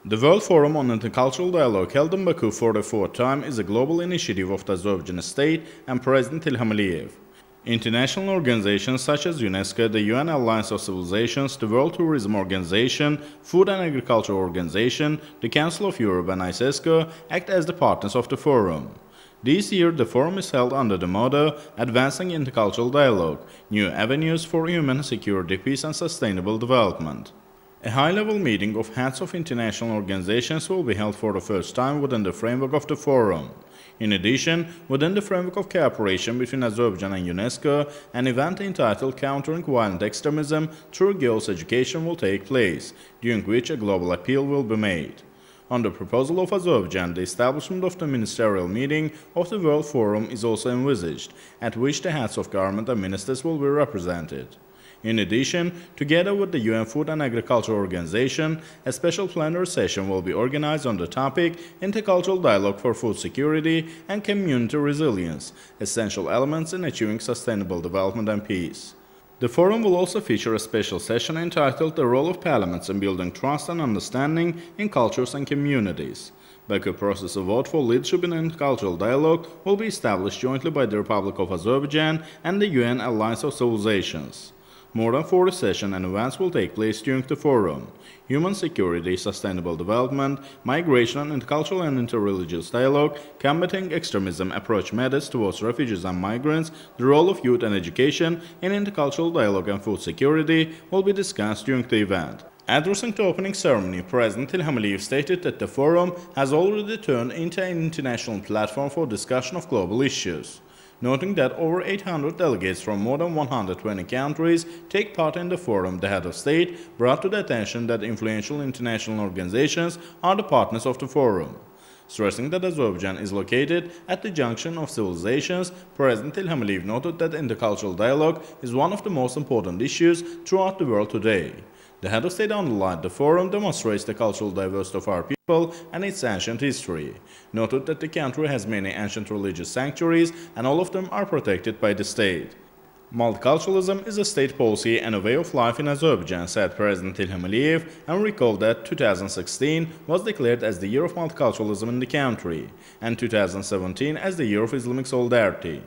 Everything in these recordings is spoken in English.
The World Forum on Intercultural Dialogue held in Baku for the fourth time is a global initiative of the Azerbaijan state and President Ilham Aliyev. International organizations such as UNESCO, the UN Alliance of Civilizations, the World Tourism Organization, Food and Agriculture Organization, the Council of Europe and ISESCO act as the partners of the forum. This year, the forum is held under the motto Advancing Intercultural Dialogue, New Avenues for Human Security, Peace and Sustainable Development. A high-level meeting of heads of international organizations will be held for the first time within the framework of the forum. In addition, within the framework of cooperation between Azerbaijan and UNESCO, an event entitled Countering Violent Extremism Through Girls' Education will take place, during which a global appeal will be made. On the proposal of Azerbaijan, the establishment of the ministerial meeting of the World Forum is also envisaged, at which the heads of government and ministers will be represented. In addition, together with the UN Food and Agriculture Organization, a special plenary session will be organized on the topic Intercultural Dialogue for Food Security and Community Resilience, essential elements in achieving sustainable development and peace. The forum will also feature a special session entitled The Role of Parliaments in Building Trust and Understanding in Cultures and Communities. Baku process a vote for leadership in intercultural dialogue will be established jointly by the Republic of Azerbaijan and the UN Alliance of Civilizations. More than 40 sessions and events will take place during the forum. Human security, sustainable development, migration and intercultural and interreligious dialogue, combating extremism, approach methods towards refugees and migrants, the role of youth and education in intercultural dialogue and food security will be discussed during the event. Addressing the opening ceremony, President Ilham Aliyev stated that the forum has already turned into an international platform for discussion of global issues, noting that over 800 delegates from more than 120 countries take part in the forum. The head of state brought to the attention that influential international organizations are the partners of the forum. Stressing that Azerbaijan is located at the junction of civilizations, President Ilham Aliyev noted that intercultural dialogue is one of the most important issues throughout the world today. The head of state underlined the forum demonstrates the cultural diversity of our people and its ancient history, noted that the country has many ancient religious sanctuaries and all of them are protected by the state. Multiculturalism is a state policy and a way of life in Azerbaijan, said President Ilham Aliyev, and recalled that 2016 was declared as the year of multiculturalism in the country, and 2017 as the year of Islamic solidarity.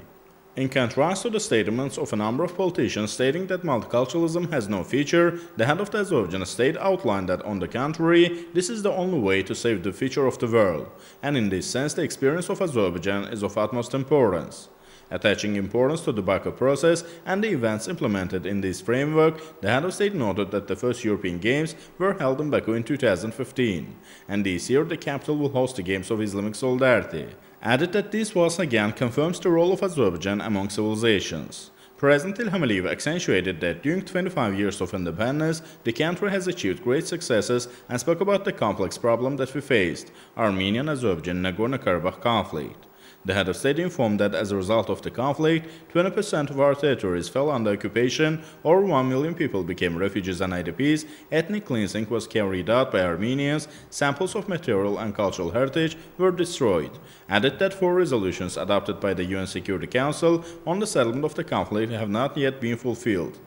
In contrast to the statements of a number of politicians stating that multiculturalism has no future, the head of the Azerbaijan state outlined that, on the contrary, this is the only way to save the future of the world, and in this sense the experience of Azerbaijan is of utmost importance. Attaching importance to the Baku process and the events implemented in this framework, the head of state noted that the first European Games were held in Baku in 2015, and this year the capital will host the Games of Islamic Solidarity. Added that this once again confirms the role of Azerbaijan among civilizations. President Ilham Aliyev accentuated that during 25 years of independence, the country has achieved great successes and spoke about the complex problem that we faced, Armenian-Azerbaijan Nagorno-Karabakh conflict. The head of state informed that as a result of the conflict, 20% of our territories fell under occupation, over 1 million people became refugees and IDPs, ethnic cleansing was carried out by Armenians, samples of material and cultural heritage were destroyed. Added that 4 resolutions adopted by the UN Security Council on the settlement of the conflict have not yet been fulfilled.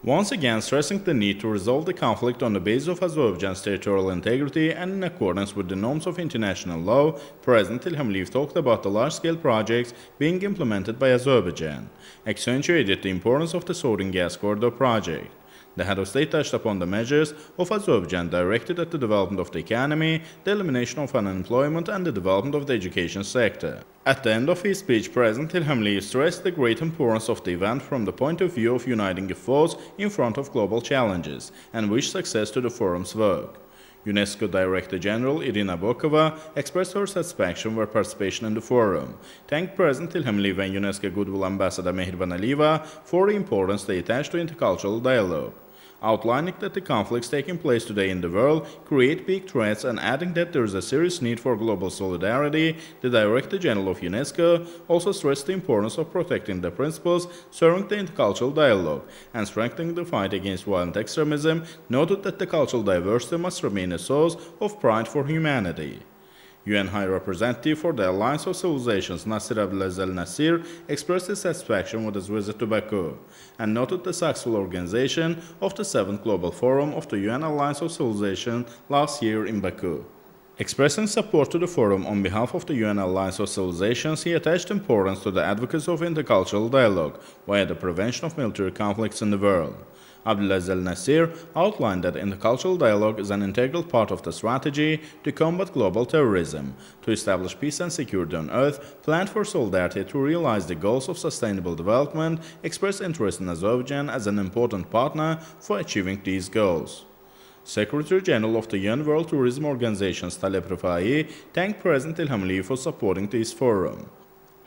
Once again stressing the need to resolve the conflict on the basis of Azerbaijan's territorial integrity and in accordance with the norms of international law, President Ilham Aliyev talked about the large-scale projects being implemented by Azerbaijan, accentuated the importance of the Southern Gas Corridor project. The head of state touched upon the measures of Azerbaijan directed at the development of the economy, the elimination of unemployment, and the development of the education sector. At the end of his speech, President Ilham Aliyev stressed the great importance of the event from the point of view of uniting efforts in front of global challenges, and wished success to the forum's work. UNESCO Director General Irina Bokova expressed her satisfaction with participation in the forum, thanked President Ilham Aliyev and UNESCO Goodwill Ambassador Mehriban Aliyeva for the importance they attach to intercultural dialogue, outlining that the conflicts taking place today in the world create big threats and adding that there is a serious need for global solidarity. The Director General of UNESCO also stressed the importance of protecting the principles serving the intercultural dialogue and strengthening the fight against violent extremism, noted that the cultural diversity must remain a source of pride for humanity. UN High Representative for the Alliance of Civilizations Nasir Abdelaziz Al-Nasir expressed his satisfaction with his visit to Baku and noted the successful organization of the 7th Global Forum of the UN Alliance of Civilizations last year in Baku. Expressing support to the forum on behalf of the UN Alliance of Civilizations, he attached importance to the advocacy of intercultural dialogue via the prevention of military conflicts in the world. Abdulaziz Al-Nasir outlined that intercultural dialogue is an integral part of the strategy to combat global terrorism, to establish peace and security on Earth, plan for solidarity to realize the goals of sustainable development, express interest in Azerbaijan as an important partner for achieving these goals. Secretary General of the UN World Tourism Organization Taleb Rifai thanked President Ilham Aliyev for supporting this forum.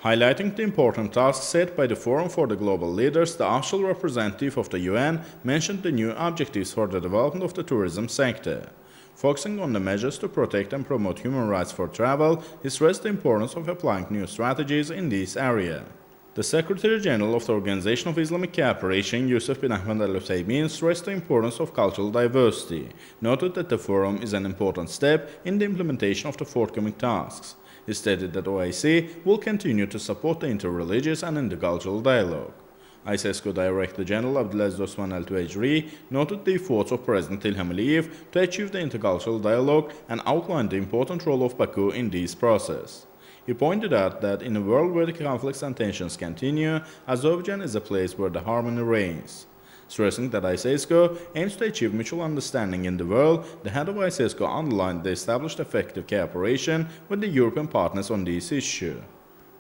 Highlighting the important tasks set by the Forum for the Global Leaders, the official representative of the UN mentioned the new objectives for the development of the tourism sector. Focusing on the measures to protect and promote human rights for travel, he stressed the importance of applying new strategies in this area. The Secretary General of the Organization of Islamic Cooperation, Yusuf bin Ahmed Al-Uthaymeen, stressed the importance of cultural diversity, noted that the forum is an important step in the implementation of the forthcoming tasks. He stated that OIC will continue to support the interreligious and intercultural dialogue. ISESCO Director General Abdulaziz Osman Al-Tuajri noted the efforts of President Ilham Aliyev to achieve the intercultural dialogue and outlined the important role of Baku in this process. He pointed out that in a world where the conflicts and tensions continue, Azerbaijan is a place where the harmony reigns. Stressing that ISESCO aims to achieve mutual understanding in the world, the head of ISESCO underlined the established effective cooperation with the European partners on this issue.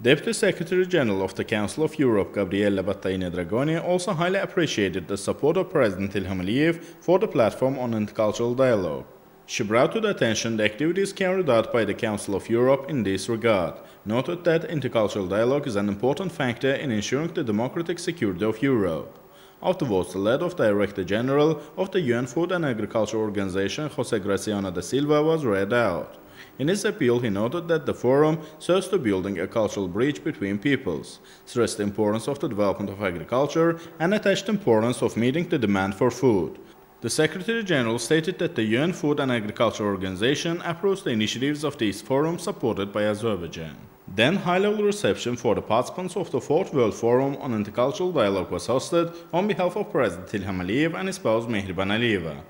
Deputy Secretary General of the Council of Europe, Gabriele Battaini-Dragoni, also highly appreciated the support of President Ilham Aliyev for the platform on intercultural dialogue. She brought to the attention the activities carried out by the Council of Europe in this regard, noted that intercultural dialogue is an important factor in ensuring the democratic security of Europe. Afterwards, the letter of Director General of the UN Food and Agriculture Organization, José Graciano da Silva, was read out. In his appeal, he noted that the forum serves to building a cultural bridge between peoples, stressed the importance of the development of agriculture, and attached the importance of meeting the demand for food. The Secretary General stated that the UN Food and Agriculture Organization approves the initiatives of this forum supported by Azerbaijan. Then, high-level reception for the participants of the 4th World Forum on Intercultural Dialogue was hosted on behalf of President Ilham Aliyev and his spouse Mehriban Aliyeva.